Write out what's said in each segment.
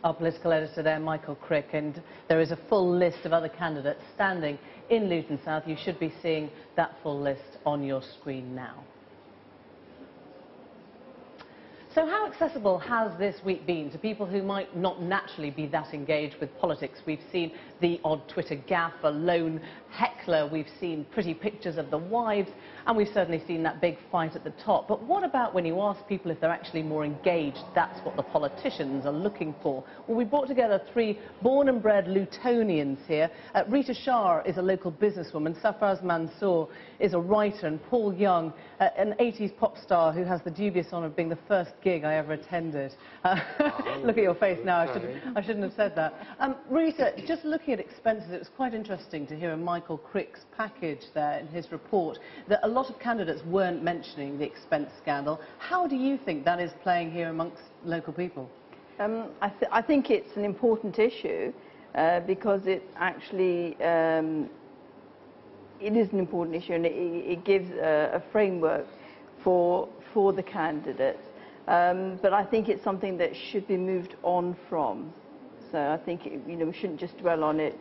Our political editor there, Michael Crick, and there is a full list of other candidates standing in Luton South. You should be seeing that full list on your screen now. So how accessible has this week been to people who might not naturally be that engaged with politics? We've seen the odd Twitter gaffe, a lone heckler, we've seen pretty pictures of the wives, and we've certainly seen that big fight at the top. But what about when you ask people if they're actually more engaged? That's what the politicians are looking for. Well, we brought together three born and bred Lutonians here. Rita Shah is a local businesswoman, Sarfraz Manzoor is a writer, and Paul Young, an 80s pop star who has the dubious honour of being the first gig I ever attended. Look at your face now, I shouldn't have said that. Rita, just looking at expenses, it was quite interesting to hear in Michael Crick's package there in his report that a lot of candidates weren't mentioning the expense scandal. How do you think that is playing here amongst local people? I think it's an important issue because it actually it is an important issue, and it gives a framework for the candidates. But I think it's something that should be moved on from. So I think we shouldn't just dwell on it,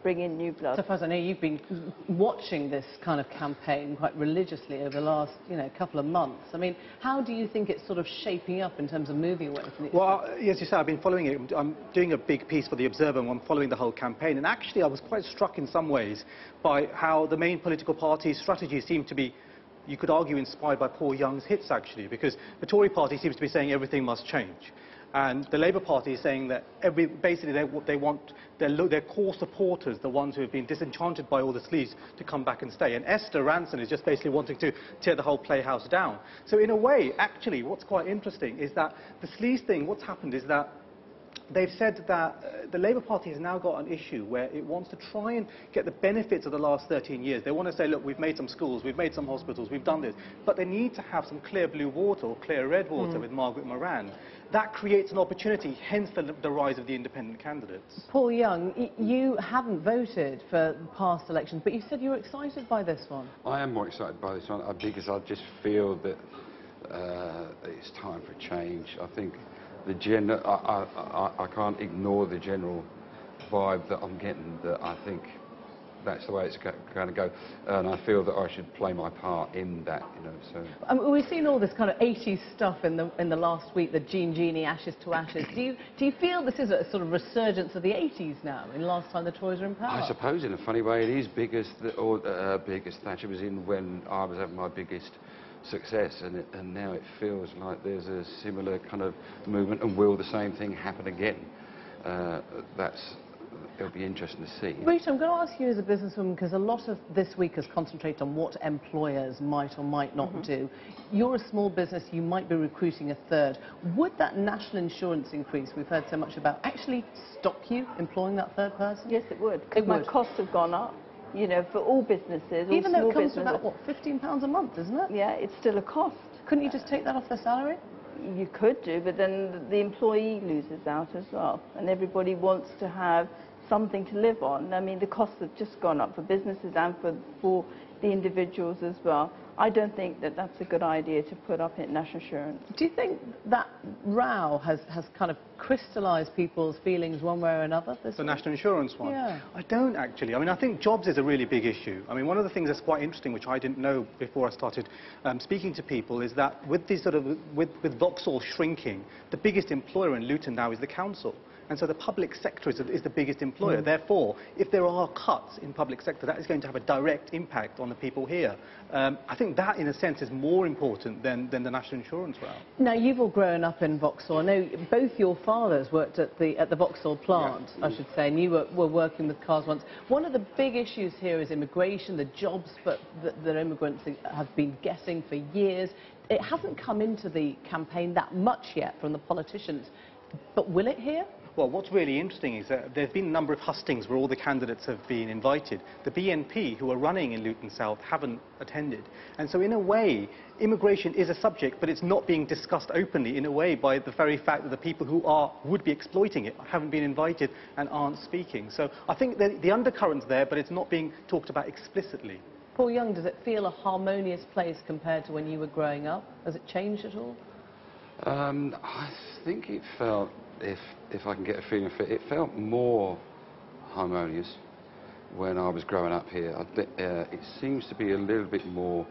bring in new blood. So, Sarfraz, I know you've been watching this kind of campaign quite religiously over the last couple of months. I mean, how do you think it's sort of shaping up in terms of moving away from the... Well, as you say, I've been following it. I'm doing a big piece for The Observer, and I'm following the whole campaign. And actually, I was quite struck in some ways by how the main political parties' strategies seem to be, you could argue, inspired by Paul Young's hits, actually, because the Tory party seems to be saying everything must change. And the Labour Party is saying that basically they want their core supporters, the ones who have been disenchanted by all the sleaze, to come back and stay. And Esther Ranson is just basically wanting to tear the whole playhouse down. So in a way, actually, what's quite interesting is that the sleaze thing, what's happened is that they've said that the Labour Party has now got an issue where it wants to try and get the benefits of the last 13 years. They want to say, look, we've made some schools, we've made some hospitals, we've done this, but they need to have some clear blue water or clear red water with Margaret Moran. That creates an opportunity, hence the rise of the independent candidates. Paul Young, you haven't voted for past elections, but you said you were excited by this one. I am more excited by this one because I just feel that it's time for a change. I think the I can't ignore the general vibe that I'm getting, that I think that's the way it's going to go, and I feel that I should play my part in that, so... We've seen all this kind of 80s stuff in the last week, the Genie, Ashes to Ashes. Do you feel this is a sort of resurgence of the 80s now, in the last time the Tories were in power? I suppose, in a funny way, it is bigger as Thatcher was in when I was having my biggest success, and now it feels like there's a similar kind of movement, and will the same thing happen again? It'll be interesting to see. Rita, I'm going to ask you as a businesswoman, because a lot of this week has concentrated on what employers might or might not do. You're a small business, you might be recruiting a third. Would that national insurance increase we've heard so much about actually stop you employing that third person? Yes, it would. Because my costs have gone up, for all businesses. Even though it comes to about, what, £15 a month, isn't it? Yeah, it's still a cost. Couldn't you just take that off their salary? You could do, but then the employee loses out as well. And everybody wants to have something to live on. I mean, the costs have just gone up for businesses and for the individuals as well. I don't think that that's a good idea to put up in national insurance. Do you think that row has kind of crystallised people's feelings one way or another? The national insurance one? Yeah. I don't actually. I mean, I think jobs is a really big issue. I mean, one of the things that's quite interesting, which I didn't know before I started speaking to people, is that with these with Vauxhall shrinking, the biggest employer in Luton now is the council. And so the public sector is the biggest employer. Therefore, if there are cuts in public sector, that is going to have a direct impact on the people here. I think that, in a sense, is more important than the national insurance route. Now, you've all grown up in Vauxhall. I know both your fathers worked at the Vauxhall plant, I should say, and you were working with cars once. One of the big issues here is immigration, the jobs that immigrants have been getting for years. It hasn't come into the campaign that much yet from the politicians, but will it here? Well, what's really interesting is that there have been a number of hustings where all the candidates have been invited. The BNP, who are running in Luton South, haven't attended. And so, in a way, immigration is a subject, but it's not being discussed openly, in a way, by the very fact that the people who would be exploiting it haven't been invited and aren't speaking. So I think the undercurrent's there, but it's not being talked about explicitly. Paul Young, does it feel a harmonious place compared to when you were growing up? Has it changed at all? think it felt, if I can get a feeling for it, it felt more harmonious when I was growing up here. It seems to be a little bit more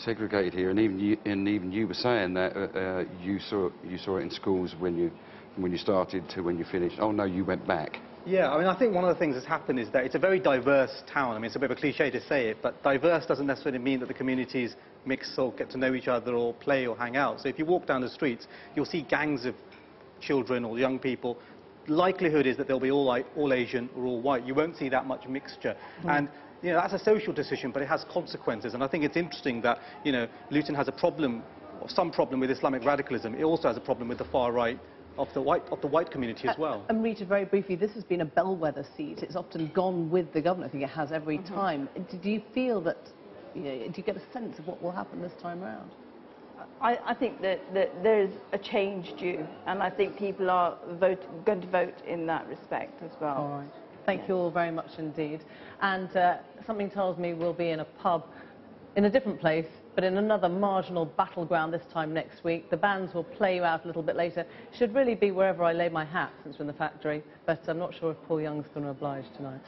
segregated here, and even you were saying that you saw it in schools when you started to when you finished. Oh no, you went back. Yeah, I mean, I think one of the things that's happened is that it's a very diverse town. I mean, it's a bit of a cliche to say it, but diverse doesn't necessarily mean that the communities mix or get to know each other or play or hang out. So if you walk down the streets, you'll see gangs of children or young people. Likelihood is that they'll be all Asian or all white. You won't see that much mixture. And you know, that's a social decision, but it has consequences. And I think it's interesting that, you know, Luton has a problem, or some problem with Islamic radicalism. It also has a problem with the far right of the white community as well. And Rita, very briefly, this has been a bellwether seat. It's often gone with the governor. I think it has every time. Do you feel that, you know, do you get a sense of what will happen this time round? I think that there is a change due, and I think people are going to vote in that respect as well. All right. Thank you all very much indeed. And something tells me we'll be in a pub in a different place, but in another marginal battleground this time next week. The bands will play you out a little bit later. Should really be wherever I lay my hat, since we're in the factory, but I'm not sure if Paul Young's going to oblige tonight.